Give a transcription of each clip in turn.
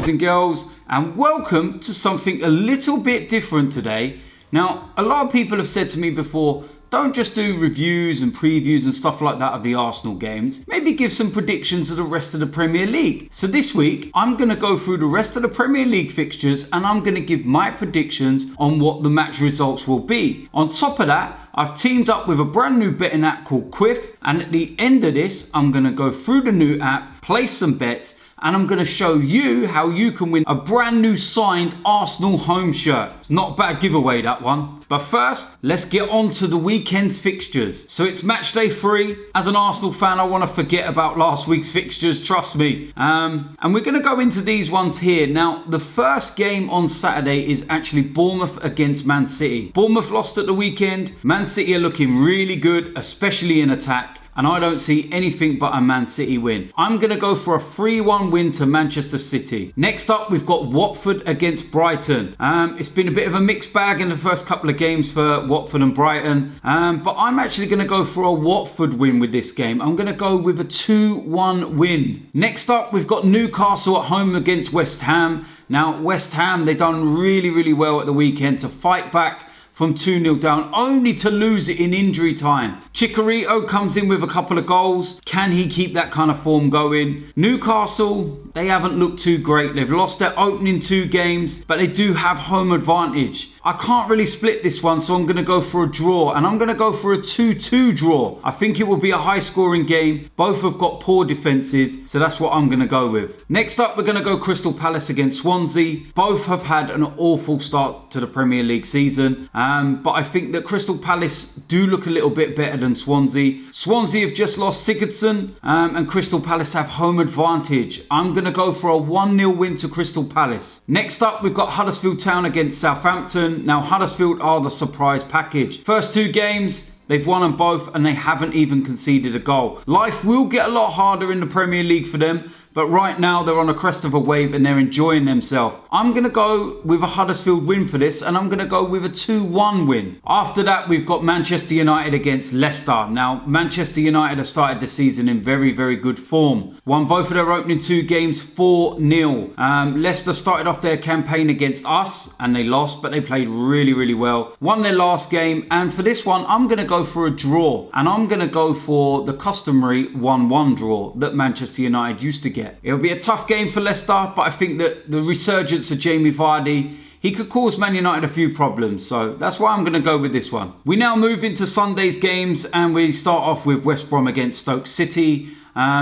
boys and girls, and welcome to something a little bit different today. Now, a lot of people have said to me before, don't just do reviews and previews and stuff like that of the Arsenal games. Maybe give some predictions of the rest of the Premier League. So this week, I'm going to go through the rest of the Premier League fixtures and I'm going to give my predictions on what the match results will be. On top of that, I've teamed up with a brand new betting app called Quiff, and at the end of this, I'm going to go through the new app, place some bets, and I'm going to show you how you can win a brand new signed Arsenal home shirt. It's not a bad giveaway, that one. But first, let's get on to the weekend's fixtures. So it's match day 3. As an Arsenal fan, I want to forget about last week's fixtures, trust me. And we're going to go into these ones here. Now, the first game on Saturday is actually Bournemouth against Man City. Bournemouth lost at the weekend. Man City are looking really good, especially in attack. And I don't see anything but a Man City win. I'm going to go for a 3-1 win to Manchester City. Next up, we've got Watford against Brighton. It's been a bit of a mixed bag in the first couple of games for Watford and Brighton. But I'm actually going to go for a Watford win with this game. I'm going to go with a 2-1 win. Next up, we've got Newcastle at home against West Ham. Now, West Ham, they've done really well at the weekend to fight back from 2-0 down, only to lose it in injury time. Chicharito comes in with a couple of goals. Can he keep that kind of form going? Newcastle, they haven't looked too great. They've lost their opening 2 games, but they do have home advantage. I can't really split this one, so I'm going to go for a draw, and I'm going to go for a 2-2 draw. I think it will be a high-scoring game. Both have got poor defences, so that's what I'm going to go with. Next up, we're going to go Crystal Palace against Swansea. Both have had an awful start to the Premier League season. But I think that Crystal Palace do look a little bit better than Swansea. Swansea have just lost Sigurdsson, and Crystal Palace have home advantage. I'm going to go for a 1-0 win to Crystal Palace. Next up, we've got Huddersfield Town against Southampton. Now, Huddersfield are the surprise package. First 2 games, they've won them both and they haven't even conceded a goal. Life will get a lot harder in the Premier League for them, but right now they're on a crest of a wave and they're enjoying themselves. I'm going to go with a Huddersfield win for this, and I'm going to go with a 2-1 win. After that, we've got Manchester United against Leicester. Now, Manchester United have started the season in very good form. Won both of their opening 2 games 4-0. Leicester started off their campaign against us and they lost, but they played really well. Won their last game, and for this one, I'm going to go for a draw, and I'm going to go for the customary 1-1 draw that Manchester United used to get. It'll be a tough game for Leicester, but I think that the resurgence of Jamie Vardy, he could cause Man United a few problems, so that's why I'm going to go with this one. We now move into Sunday's games, and we start off with West Brom against Stoke City.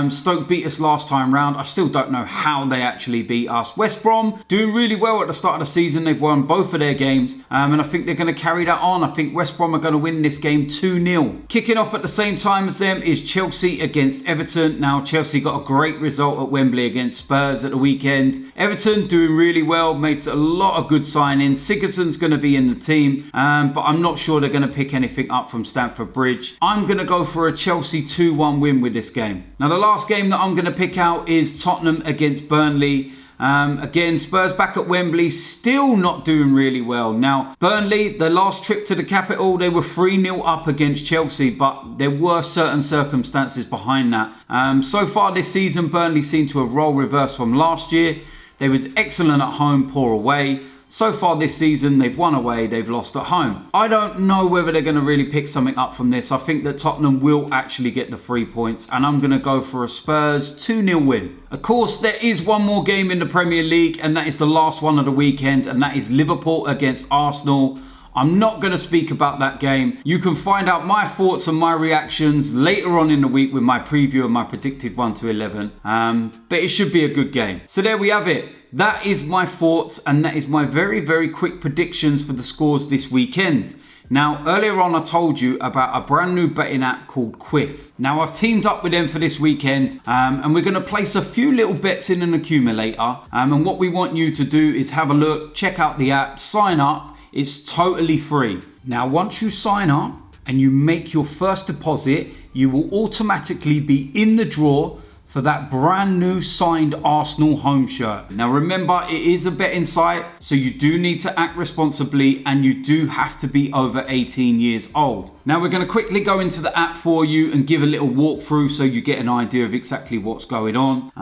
Stoke beat us last time round. I still don't know how they actually beat us. West Brom doing really well at the start of the season. They've won both of their games, and I think they're going to carry that on. I think West Brom are going to win this game 2-0. Kicking off at the same time as them is Chelsea against Everton. Now, Chelsea got a great result at Wembley against Spurs at the weekend. Everton doing really well, made a lot of good signings. Sigurdsson's going to be in the team, but I'm not sure they're going to pick anything up from Stamford Bridge. I'm going to go for a Chelsea 2-1 win with this game. Now, the last game that I'm going to pick out is Tottenham against Burnley. Again, Spurs back at Wembley, still not doing really well. Now, Burnley, their last trip to the capital, they were 3-0 up against Chelsea, but there were certain circumstances behind that. So far this season, Burnley seem to have role reversed from last year. They was excellent at home, poor away. So far this season, they've won away, they've lost at home. I don't know whether they're going to really pick something up from this. I think that Tottenham will actually get the 3 points, and I'm going to go for a Spurs 2-0 win. Of course, there is one more game in the Premier League, and that is the last one of the weekend, and that is Liverpool against Arsenal. I'm not going to speak about that game. You can find out my thoughts and my reactions later on in the week with my preview and my predicted 1-11. But it should be a good game. So there we have it. That is my thoughts, and that is my very quick predictions for the scores this weekend. Now, earlier on I told you about a brand new betting app called Quiff. Now, I've teamed up with them for this weekend, and we're going to place a few little bets in an accumulator. And what we want you to do is have a look, check out the app, sign up. It's totally free. Now, once you sign up and you make your first deposit, you will automatically be in the draw for that brand new signed Arsenal home shirt. Now remember, it is a betting site, so you do need to act responsibly and you do have to be over 18 years old. Now we're going to quickly go into the app for you and give a little walkthrough so you get an idea of exactly what's going on.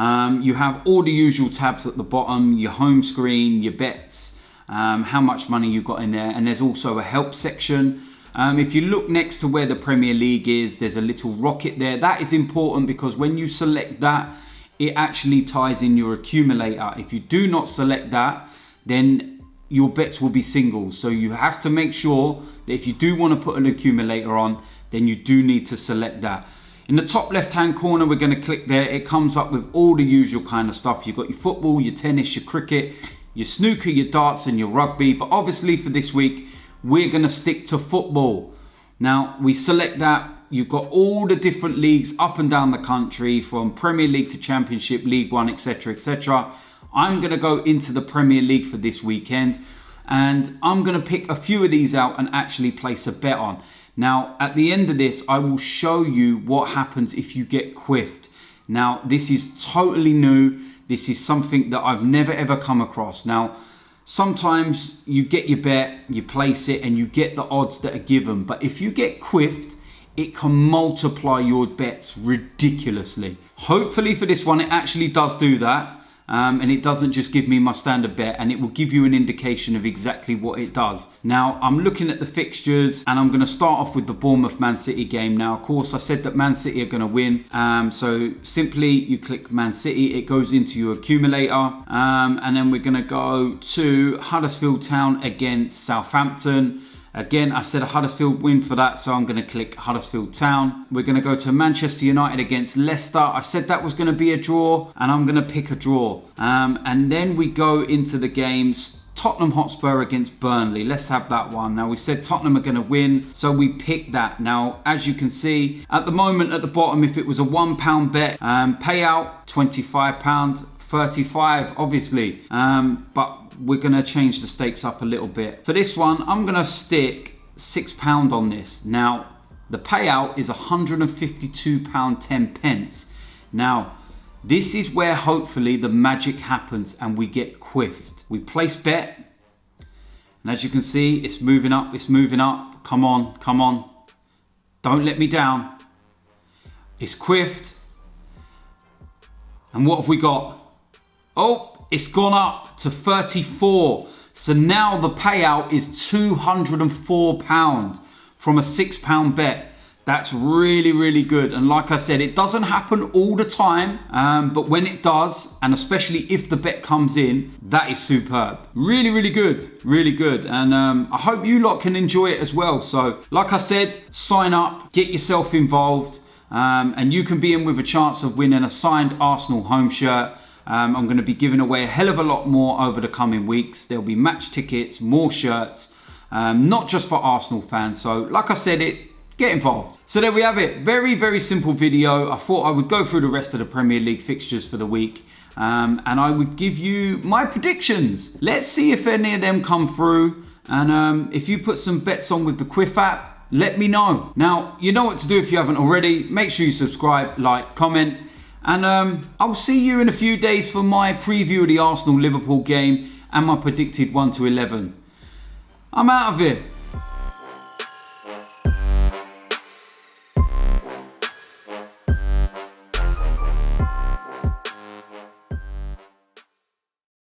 You have all the usual tabs at the bottom, your home screen, your bets, how much money you got in there, and there's also a help section. If you look next to where the Premier League is, there's a little rocket there. That is important because when you select that, it actually ties in your accumulator. If you do not select that, then your bets will be singles. So you have to make sure that if you do want to put an accumulator on, then you do need to select that. In the top left-hand corner, we're going to click there. It comes up with all the usual kind of stuff. You've got your football, your tennis, your cricket, your snooker, your darts, and your rugby. But obviously for this week, we're going to stick to football. Now, we select that. You've got all the different leagues up and down the country, from Premier League to Championship, League One, etc., etc. I'm going to go into the Premier League for this weekend, and I'm going to pick a few of these out and actually place a bet on. Now, at the end of this, I will show you what happens if you get quiffed. Now, this is totally new. This is something that I've never ever come across. Now, sometimes you get your bet, you place it, and you get the odds that are given. But if you get quiffed, it can multiply your bets ridiculously. Hopefully for this one, it actually does do that. And it doesn't just give me my standard bet, and it will give you an indication of exactly what it does. Now, I'm looking at the fixtures, and I'm going to start off with the Bournemouth-Man City game. Now, of course, I said that Man City are going to win. So simply, you click Man City, it goes into your accumulator. And then we're going to go to Huddersfield Town against Southampton. Again, I said a Huddersfield win for that, so I'm going to click Huddersfield Town. We're going to go to Manchester United against Leicester. I said that was going to be a draw, and I'm going to pick a draw. And then we go into the games. Tottenham Hotspur against Burnley. Let's have that one. Now, we said Tottenham are going to win, so we picked that. Now, as you can see, at the moment at the bottom, if it was a £1 bet, payout £25, 35 obviously. But we're going to change the stakes up a little bit. For this one, I'm going to stick £6 on this. Now, the payout is £152.10. Now, this is where hopefully the magic happens and we get quiffed. We place bet, and as you can see, it's moving up, it's moving up. Come on, come on. Don't let me down. It's quiffed. And what have we got? Oh, it's gone up to 34. So now the payout is £204 from a £6 bet. That's really, really good. And like I said, it doesn't happen all the time. But when it does, and especially if the bet comes in, that is superb. Really, really good. Really good. And I hope you lot can enjoy it as well. So like I said, sign up, get yourself involved. And you can be in with a chance of winning a signed Arsenal home shirt. I'm going to be giving away a hell of a lot more over the coming weeks. There'll be match tickets, more shirts, not just for Arsenal fans. So like I said, get involved. So there we have it. Very, very simple video. I thought I would go through the rest of the Premier League fixtures for the week. And I would give you my predictions. Let's see if any of them come through. And if you put some bets on with the Quiff app, let me know. Now, you know what to do if you haven't already. Make sure you subscribe, like, comment. And I'll see you in a few days for my preview of the Arsenal-Liverpool game and my predicted 1 to 11. I'm out of here.